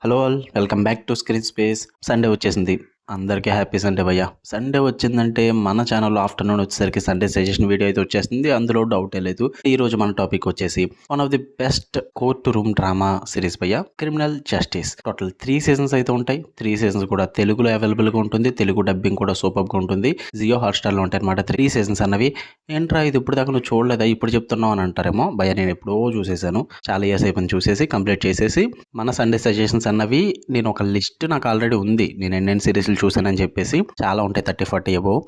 Hello all welcome back to screen space. Sunday వచ్చేసింది. అందరికీ happy Sunday భయ్య. Sunday వచ్చిందంటే మన ఛానల్లో ఆఫ్టర్నూన్ వచ్చేసరికి సండే సజెషన్ వీడియో అయితే వచ్చేస్తుంది. అందులో డౌటే లేదు. ఈ రోజు మన టాపిక్ వచ్చేసి one of the best court room drama series భయ్య, క్రిమినల్ జస్టిస్. టోటల్ 3 సీజన్స్ అయితే ఉంటాయి. 3 సీజన్స్ కూడా తెలుగులో అవైలబుల్గా ఉంటుంది. తెలుగు డబ్బింగ్ కూడా సూపర్గా ఉంటుంది. జియో హాట్స్టార్లో ఉంటాయి అనమాట 3 సీజన్స్ అన్నవి. ఏంట్రా ఇది ఇప్పుడు దాకా నువ్వు చూడలేదా, ఇప్పుడు చెప్తున్నావు అని అంటారేమో భయ్య. నేను ఎప్పుడో చూసేసాను. చాలా ఇయర్స్ అయిపోయింది చూసేసి, కంప్లీట్ చేసేసి. మన సండే సజెషన్స్ అన్నవి నేను ఒక లిస్ట్ నాకు ఆల్రెడీ ఉంది. నేను ఎన్నెన్ని సిరీస్లు చూసానని చెప్పేసి చాలా ఉంటాయి, 30-40 అబోవ్.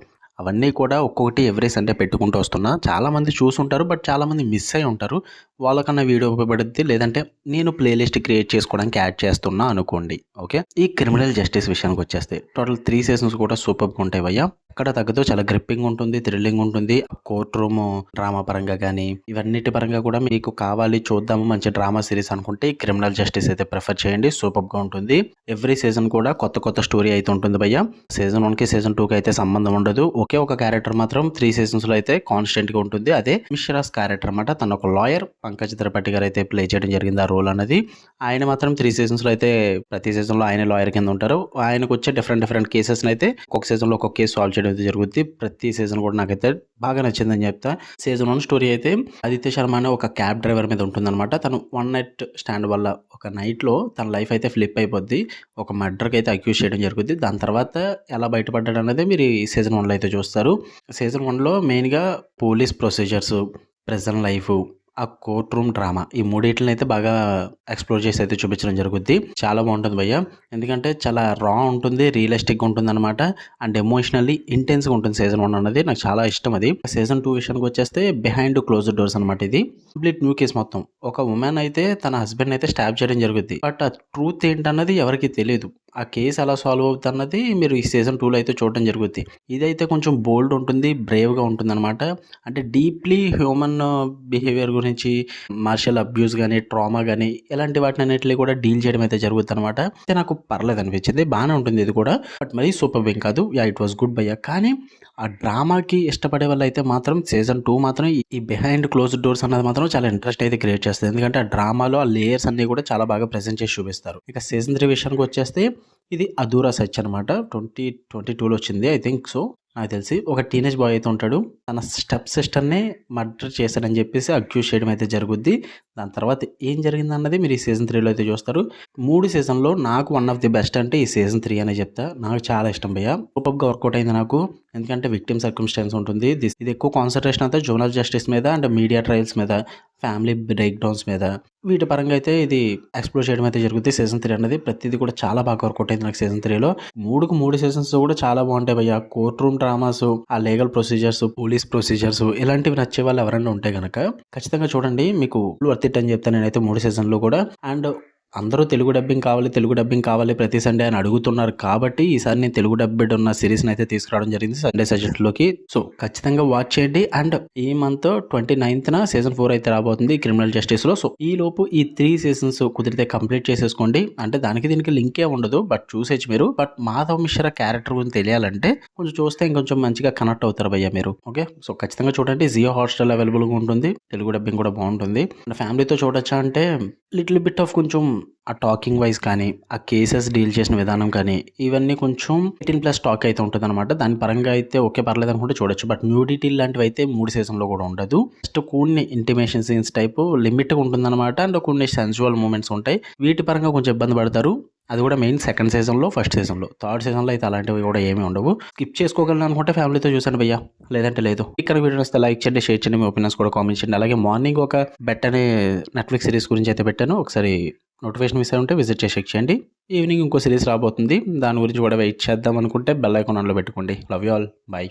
అవన్నీ కూడా ఒక్కొక్కటి ఎవ్రీ సండే పెట్టుకుంటూ వస్తున్నా. చాలామంది చూసుంటారు, బట్ చాలామంది మిస్ అయి ఉంటారు. వాళ్ళకన్నా వీడియో ఉపయోగపడుద్ది, లేదంటే నేను ప్లేలిస్ట్ క్రియేట్ చేసుకోవడానికి యాడ్ చేస్తున్నా అనుకోండి. ఓకే, ఈ క్రిమినల్ జస్టిస్ విషయానికి వచ్చేస్తే టోటల్ 3 సీజన్స్ కూడా సూపర్గా ఉంటాయి భయ్య. ఎక్కడ తగ్గదు, చాలా గ్రిప్పింగ్ ఉంటుంది, థ్రిల్లింగ్ ఉంటుంది. కోర్ట్ రూమ్ డ్రామా పరంగా కానీ ఇవన్నిటి పరంగా కూడా మీకు కావాలి చూద్దాము మంచి డ్రామా సిరీస్ అనుకుంటే ఈ క్రిమినల్ జస్టిస్ అయితే ప్రిఫర్ చేయండి. సూపర్గా ఉంటుంది. ఎవ్రీ సీజన్ కూడా కొత్త కొత్త స్టోరీ అయితే ఉంటుంది భయ్య. సీజన్ 1కి సీజన్ 2కి అయితే సంబంధం ఉండదు. ఒకే ఒక క్యారెక్టర్ మాత్రం 3 సీజన్స్ లో అయితే కాన్స్టెంట్ గా ఉంటుంది. అదే మిశ్రాస్ క్యారెక్టర్ అనమాట. తను ఒక లాయర్, పంకజ్ త్రిపాఠి గారు అయితే ప్లే చేయడం జరిగింది ఆ రోల్ అనేది. ఆయన మాత్రం 3 సీజన్స్ లో అయితే ప్రతి సీజన్ లో ఆయన లాయర్ కింద ఉంటారు. ఆయనకు వచ్చే డిఫరెంట్ కేసెస్ అయితే ఒక్కొక్క సీజన్ లో ఒక్కొక్క కేసు సాల్వ్ చేయడం అయితే జరుగుతుంది. ప్రతి సీజన్ కూడా నాకైతే బాగా నచ్చిందని చెప్తా. సీజన్ 1 స్టోరీ అయితే ఆదిత్య శర్మ అనే ఒక క్యాబ్ డ్రైవర్ మీద ఉంటుందన్నమాట. తను వన్ నైట్ స్టాండ్ వల్ల ఒక నైట్ లో తన లైఫ్ అయితే ఫ్లిప్ అయిపోద్ది. ఒక మర్డర్కి అయితే అక్యూజ్ చేయడం జరుగుతుంది. దాని తర్వాత ఎలా బయటపడ్డాడు అనేది మీరు ఈ సీజన్ 1లో అయితే చూస్తారు. సీజన్ 1లో మెయిన్గా పోలీస్ ప్రొసీజర్స్, ప్రెజెంట్ లైఫ్, ఆ కోర్ట్ రూమ్ డ్రామా, ఈ మూడింటిని అయితే బాగా ఎక్స్ప్లోర్ చేసి అయితే చూపించడం జరుగుద్ది. చాలా బాగుంటుంది భయ్య. ఎందుకంటే చాలా రా ఉంటుంది, రియలిస్టిక్గా ఉంటుంది అనమాట. అండ్ ఎమోషనల్లీ ఇంటెన్స్గా ఉంటుంది సీజన్ 1 అన్నది. నాకు చాలా ఇష్టం అది. సీజన్ 2 విషయానికి వచ్చేస్తే బిహైండ్ క్లోజ్డ్ డోర్స్ అనమాట. ఇది కంప్లీట్ న్యూ కేసు మొత్తం. ఒక ఉమెన్ అయితే తన హస్బెండ్ అయితే స్టాబ్ చేయడం జరుగుద్ది. బట్ ఆ ట్రూత్ ఏంటన్నది ఎవరికి తెలియదు. ఆ కేసు ఎలా సాల్వ్ అవుతుంది అన్నది మీరు ఈ సీజన్ 2లో అయితే చూడడం జరుగుద్ది. ఇదైతే కొంచెం బోల్డ్ ఉంటుంది, బ్రేవ్గా ఉంటుంది అనమాట. అంటే డీప్లీ హ్యూమన్ బిహేవియర్ గురించి, మార్షల్ అబ్యూస్ కానీ, ట్రామా కానీ ఇలాంటి వాటిని అన్నింటినీ కూడా డీల్ చేయడం అయితే జరుగుతుంది అనమాట. అయితే నాకు పర్లేదు అనిపించింది, బాగానే ఉంటుంది ఇది కూడా. బట్ మరీ సూపర్ ఏం కాదు. ఇట్ వాస్ గుడ్ భయ్య. కానీ ఆ డ్రామాకి ఇష్టపడే వాళ్ళు అయితే మాత్రం సీజన్ 2 మాత్రం ఈ బిహైండ్ క్లోజ్డ్ డోర్స్ అన్నది మాత్రం చాలా ఇంట్రెస్ట్ అయితే క్రియేట్ చేస్తుంది. ఎందుకంటే ఆ డ్రామాలో ఆ లేయర్స్ అన్ని కూడా చాలా బాగా ప్రెజెంట్ చేసి చూపిస్తారు. ఇక సీజన్ 3 విషయానికి వచ్చేస్తే ఇది అధూరా సచ్ అనమాట. 2022లో వచ్చింది ఐ థింక్ సో. నాకు తెలిసి ఒక టీనేజ్ బాయ్ అయితే ఉంటాడు. తన స్టెప్ సిస్టర్నే మర్డర్ చేశాడని చెప్పేసి అక్యూజ్ చేయడం అయితే జరుగుద్ది. దాని తర్వాత ఏం జరిగింది అన్నది మీరు ఈ సీజన్ 3లో అయితే చూస్తారు. 3 సీజన్లో నాకు వన్ ఆఫ్ ది బెస్ట్ అంటే ఈ సీజన్ 3 అనే చెప్తా. నాకు చాలా ఇష్టం భయ్య. సూపర్గా వర్కౌట్ అయింది నాకు. ఎందుకంటే విక్టిమ్ సర్కమ్స్టాన్స్ ఉంటుంది. ఇది ఎక్కువ కాన్సన్ట్రేషన్ అయితే జోనల్ జస్టిస్ మీద అండ్ మీడియా ట్రయల్స్ మీద, ఫ్యామిలీ బ్రేక్ డౌన్స్ మీద, వీటి పరంగా అయితే ఇది ఎక్స్ప్లోర్ చేయడం అయితే జరుగుతుంది. సీజన్ 3 అనేది ప్రతిదీ కూడా చాలా బాగా వర్కౌట్ అయింది నాకు సీజన్ 3లో. 3 సీజన్స్ కూడా చాలా బాగుంటాయి భయ్య. కోర్ట్ రూమ్ డ్రామాస్, ఆ లీగల్ ప్రొసీజర్స్, పోలీస్ ప్రొసీజర్స్ ఇలాంటివి నచ్చే వాళ్ళు ఎవరైనా ఉంటే కనుక ఖచ్చితంగా చూడండి. మీకు వర్త్ ఇట్ అని చెప్తాను నేనైతే 3 సీజన్లో కూడా. అండ్ అందరూ తెలుగు డబ్బింగ్ కావాలి ప్రతి సండే అని అడుగుతున్నారు కాబట్టి ఈసారి నేను తెలుగు డబ్బెడ్ ఉన్న సిరీస్ని అయితే తీసుకురావడం జరిగింది సండే సజెషన్లోకి. సో ఖచ్చితంగా వాచ్ చేయండి. అండ్ ఈ మంత్ 29న సీజన్ 4 అయితే రాబోతుంది క్రిమినల్ జస్టిస్లో. సో ఈ లోపు ఈ 3 సీజన్స్ కుదిరితే కంప్లీట్ చేసేసుకోండి. అంటే దానికి దీనికి లింకే ఉండదు, బట్ చూసేచ్చు మీరు. బట్ మాధవ్ మిశ్రా క్యారెక్టర్ గురించి తెలియాలంటే కొంచెం చూస్తే ఇంకొంచెం మంచిగా కనెక్ట్ అవుతారు భయ్య మీరు. ఓకే, సో ఖచ్చితంగా చూడండి. జియో హాట్స్టార్ అవైలబుల్గా ఉంటుంది. తెలుగు డబ్బింగ్ కూడా బాగుంటుంది. ఫ్యామిలీతో చూడొచ్చా అంటే లిటిల్ బిట్ ఆఫ్ కొంచెం ఆ టాకింగ్ వైజ్ కానీ, ఆ కేసెస్ డీల్ చేసిన విధానం కానీ ఇవన్నీ కొంచెం 18+ టాక్ అయితే ఉంటుంది అనమాట. దాని పరంగా అయితే ఓకే పర్లేదు అనుకుంటే చూడొచ్చు. బట్ న్యూడిటీ లాంటివి అయితే 3 సీజన్లో కూడా ఉండదు. జస్ట్ కొన్ని ఇంటిమేషన్ సీన్స్ టైపు లిమిట్గా ఉంటుందన్నమాట. అండ్ కొన్ని సెన్సువల్ మూమెంట్స్ ఉంటాయి. వీటి పరంగా కొంచెం ఇబ్బంది పడతారు. అది కూడా మెయిన్ సెకండ్ సీజన్లో, ఫస్ట్ సీజన్లో. థర్డ్ సీజన్లో అయితే అలాంటివి కూడా ఏమీ ఉండవు. స్కిప్ చేసుకోగలను అనుకుంటే ఫ్యామిలీతో చూసాను భయ్య, లేదంటే లేదు. ఇక్కడ వీడియో వస్తే లైక్ చేయండి, షేర్ చేయండి, మీ ఒపీనియన్స్ కూడా కామెంట్ చేయండి. అలాగే మార్నింగ్ ఒక బెట్ అనే నెట్ఫ్లిక్స్ సిరీస్ గురించి అయితే పెట్టాను. ఒకసారి నోటిఫికేషన్ మిస్ అయి ఉంటే విజిట్ చేసి చెక్ చేయండి. ఈవినింగ్ ఇంకో సిరీస్ రాబోతుంది, దాని గురించి కూడా వెయిట్ చేద్దాం అనుకుంటే బెల్ ఐకాన్ ఆన్లో పెట్టుకోండి. Love you all, bye.